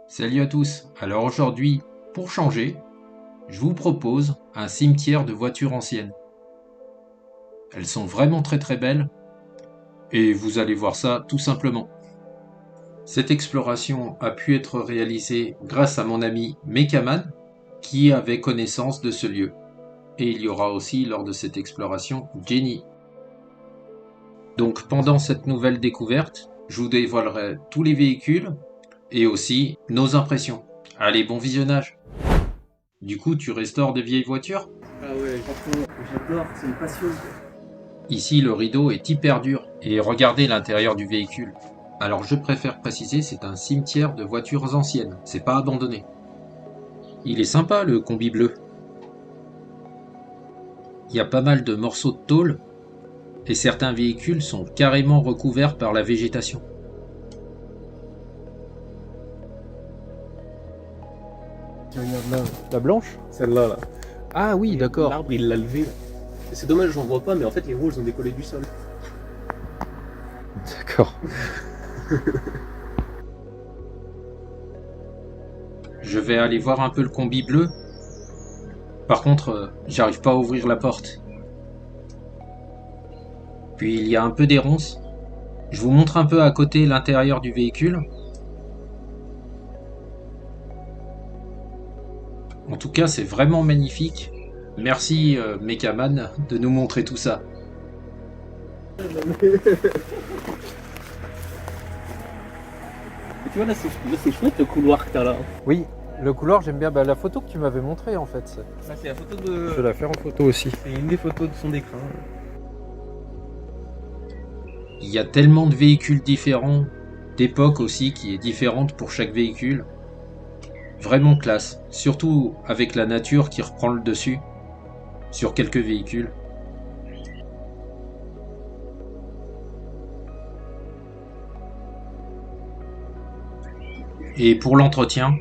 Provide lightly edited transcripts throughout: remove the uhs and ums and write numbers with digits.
Salut à tous. Alors aujourd'hui, pour changer, je vous propose un cimetière de voitures anciennes. Elles sont vraiment très belles et vous allez voir ça tout simplement. Cette exploration a pu être réalisée grâce à mon ami Mekaman qui avait connaissance de ce lieu. Et il y aura aussi lors de cette exploration Jenny. Donc pendant cette nouvelle découverte, je vous dévoilerai tous les véhicules et aussi nos impressions. Allez, bon visionnage. Du coup, tu restaures des vieilles voitures? Ah ouais, franchement, j'adore, c'est une passion. Ici, le rideau est hyper dur et regardez l'intérieur du véhicule. Alors je préfère préciser, c'est un cimetière de voitures anciennes, c'est pas abandonné. Il est sympa le combi bleu. Il y a pas mal de morceaux de tôle et certains véhicules sont carrément recouverts par la végétation. Tiens, regarde là, La blanche? celle-là là. Ah oui, d'accord. L'arbre il l'a levé. C'est dommage, j'en vois pas, mais en fait les rouges ont décollé du sol. D'accord. Je vais aller voir un peu le combi bleu. Par contre, j'arrive pas à ouvrir la porte. Puis il y a un peu des ronces. Je vous montre un peu à côté l'intérieur du véhicule. En tout cas, c'est vraiment magnifique. Merci Mekaman de nous montrer tout ça. Et tu vois là c'est chouette le couloir que t'as là. Oui, le couloir, j'aime bien. Bah, la photo que tu m'avais montrée en fait. Là c'est la photo Je vais de. la faire en photo aussi. C'est une des photos de son écran. Il y a tellement de véhicules différents, d'époque aussi qui est différente pour chaque véhicule. Vraiment classe, surtout avec la nature qui reprend le dessus sur quelques véhicules. Et pour l'entretien,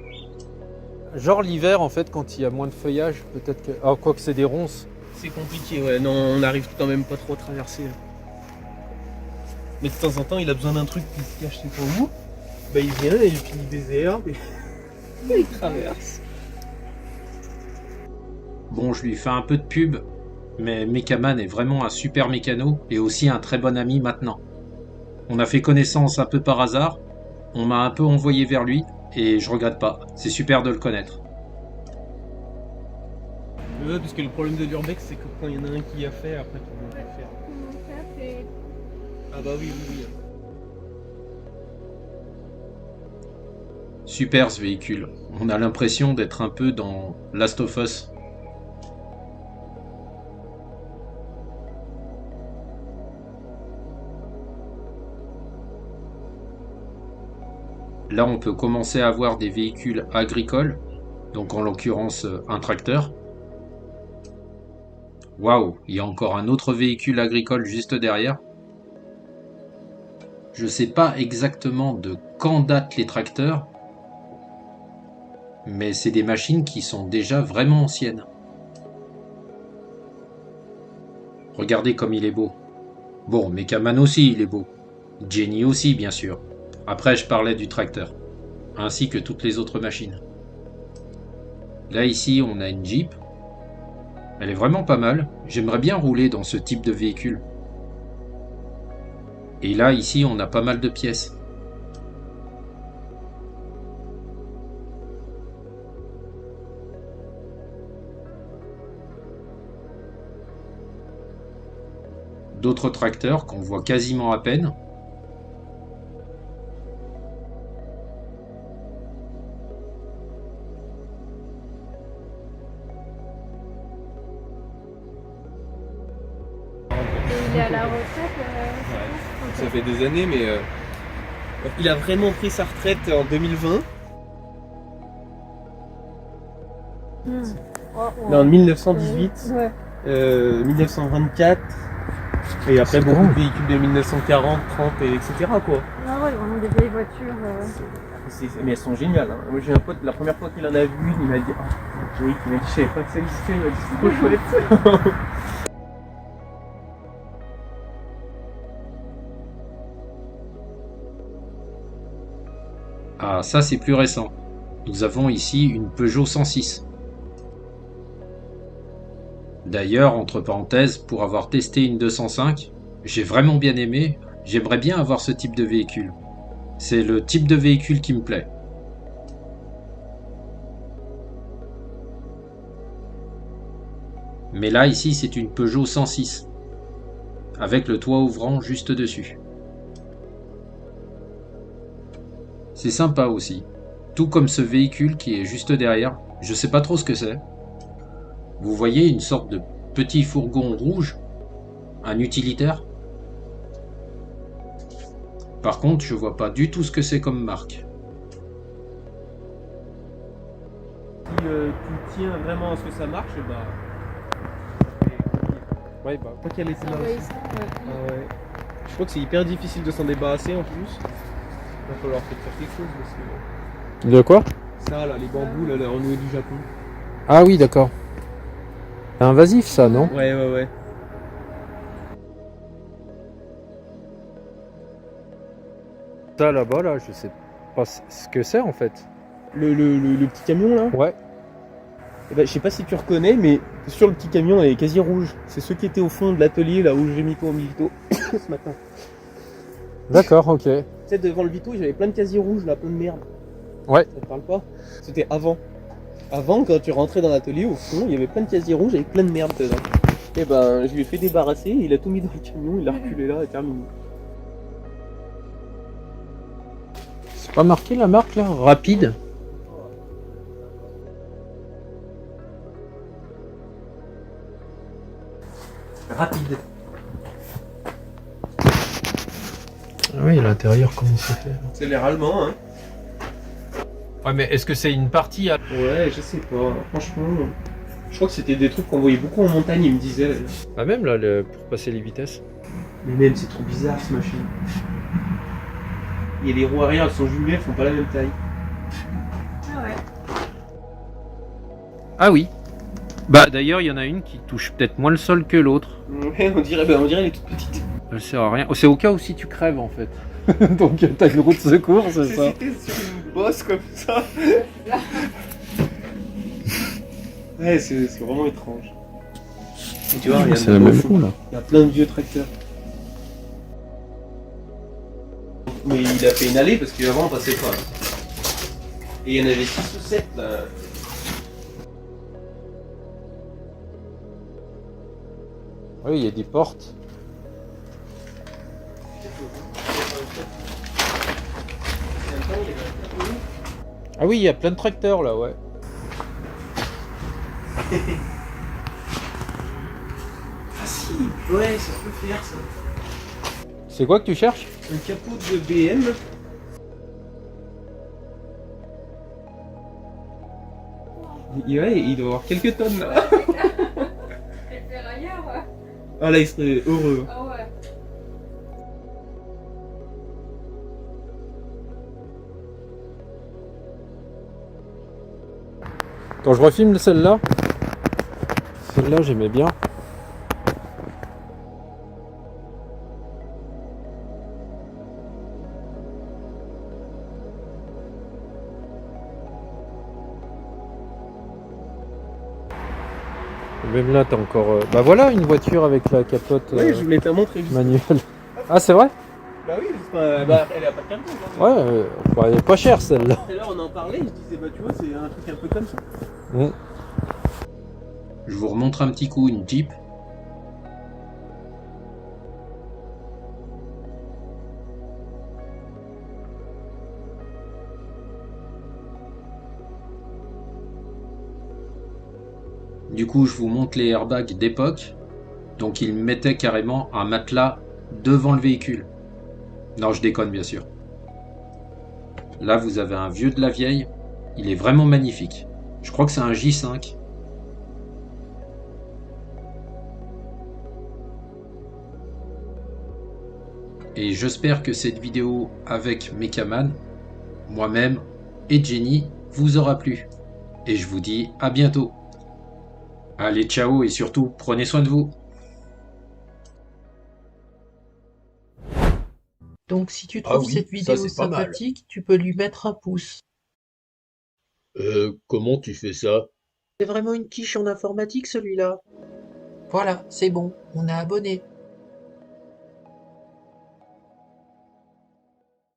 Genre l'hiver en fait, quand il y a moins de feuillage, peut-être que. Ah, quoi que c'est des ronces. C'est compliqué, ouais, non, on arrive quand même pas trop à traverser. Mais de temps en temps il a besoin d'un truc qui se cache c'est pour vous. Bah il vient et puis il désherbe et il traverse. bon, je lui fais un peu de pub, mais Mekaman est vraiment un super mécano et aussi un très bon ami maintenant. On a fait connaissance un peu par hasard, on m'a un peu envoyé vers lui et je regrette pas, c'est super de le connaître. Ouais, parce que le problème de l'urbex c'est que quand il y en a un qui a fait, après tout le monde peut faire. Ah bah oui, oui, oui. Super ce véhicule, on a l'impression d'être un peu dans Last of Us. Là on peut commencer à avoir des véhicules agricoles, donc en l'occurrence un tracteur. Waouh, il y a encore un autre véhicule agricole juste derrière. Je sais pas exactement de quand datent les tracteurs, mais c'est des machines qui sont déjà vraiment anciennes. Regardez comme il est beau. Bon, Mekaman aussi il est beau. Jenny aussi bien sûr. Après je parlais du tracteur, ainsi que toutes les autres machines. Là ici on a une Jeep. Elle est vraiment pas mal. J'aimerais bien rouler dans ce type de véhicule. Et là ici on a pas mal de pièces. D'autres tracteurs qu'on voit quasiment à peine. Il est à la retraite, Ça fait des années, mais il a vraiment pris sa retraite en 2020. Là, en 1918, Ouais. 1924, et après C'est beaucoup grand. de véhicules de 1940, 30, et etc. quoi. Ah ouais, vraiment des vieilles voitures. Mais elles sont géniales. Hein. Moi j'ai un pote, la première fois qu'il en a vu une, il m'a dit ah, Jake, il m'a dit je savais pas que ça existait, il m'a dit c'est trop chouette. Ah ça c'est plus récent. nous avons ici une Peugeot 106. D'ailleurs, entre parenthèses, pour avoir testé une 205, j'ai vraiment bien aimé, j'aimerais bien avoir ce type de véhicule. C'est le type de véhicule qui me plaît. Mais là, ici, c'est une Peugeot 106, avec le toit ouvrant juste dessus. C'est sympa aussi, tout comme ce véhicule qui est juste derrière, je sais pas trop ce que c'est. Vous voyez une sorte de petit fourgon rouge, un utilitaire. Par contre, je vois pas du tout ce que c'est comme marque. Si tu tiens vraiment à ce que ça marche, bah. Ouais, bah. Pas qu'elle laissé là Oui, aussi. ça, Ah ouais. Je crois que c'est hyper difficile de s'en débarrasser en plus. Il va falloir peut-être faire quelque chose parce De quoi? que ça là, les bambous là, la renouée du Japon. Ah oui, d'accord. C'est invasif ça, non? Ouais. Ça là-bas, là, je sais pas ce que c'est en fait. Le petit camion là, Ouais. eh ben, je sais pas si tu reconnais, mais sur le petit camion il est quasi rouge. C'est ceux qui étaient au fond de l'atelier là où j'ai mis toi au Milito ce matin. D'accord, ok. Tu sais, devant le Vito, j'avais plein de casiers rouges là, plein de merde. Ouais. Ça te parle pas? C'était avant. Avant, quand tu rentrais dans l'atelier, au fond, il y avait plein de casiers rouges avec plein de merde dedans. Et ben, je lui ai fait débarrasser, il a tout mis dans le camion, il a reculé là et terminé. C'est pas marqué la marque là? Rapide? Rapide. Ah oui, l'intérieur, comment c'est fait? C'est l'air allemand, hein? Ouais, mais est-ce que c'est une partie à... Ouais, je sais pas, franchement. Je crois que c'était des trucs qu'on voyait beaucoup en montagne, il me disait. Ah, même là, pour passer les vitesses. Mais même, c'est trop bizarre cette machine. Et les roues arrière, elles sont jumelées, elles font pas la même taille. Ah ouais. Ah oui. Bah d'ailleurs, il y en a une qui touche peut-être moins le sol que l'autre. Ouais, on dirait elle est toute petite. Elle sert à rien. C'est au cas où si tu crèves en fait. Donc t'as une roue de secours, c'est ça? C'était sur une bosse comme ça. Ouais, c'est vraiment étrange. Et tu vois, il y a C'est la même roue là. Il y a plein de vieux tracteurs. Mais il a fait une allée parce qu'avant on passait pas. Et il y en avait 6 ou 7 là. Oui, il y a des portes. Ah oui, il y a plein de tracteurs là, ouais. Ah si, ouais, ça peut faire ça. C'est quoi que tu cherches? Un capot de BM. Et ouais, il doit avoir quelques tonnes là. Et faire ailleurs, ouais. Ah là, il serait heureux. Ah ouais. Quand je refilme celle-là, celle-là j'aimais bien. Même là, t'as encore. Bah voilà, une voiture avec la capote Ouais, je voulais te montrer juste. manuelle. Ah, c'est vrai? Bah oui, bah, elle a pas de carton. Ouais, bah, elle est pas chère celle-là. Tout à l'heure on en parlait, je disais bah tu vois c'est un truc un peu comme ça. Je vous remontre un petit coup une Jeep. Du coup, je vous montre les airbags d'époque. Donc, ils mettaient carrément un matelas devant le véhicule. Non, je déconne bien sûr. Là, vous avez un vieux de la vieille. Il est vraiment magnifique. Je crois que c'est un J5. Et j'espère que cette vidéo avec Mechaman, moi-même et Jenny vous aura plu. Et je vous dis à bientôt. Allez, ciao et surtout, prenez soin de vous. Donc si tu Ah trouves oui, cette ça, vidéo c'est pas mal. sympathique, tu peux lui mettre un pouce. Comment tu fais ça? C'est vraiment une quiche en informatique celui-là. Voilà, c'est bon, on est abonné.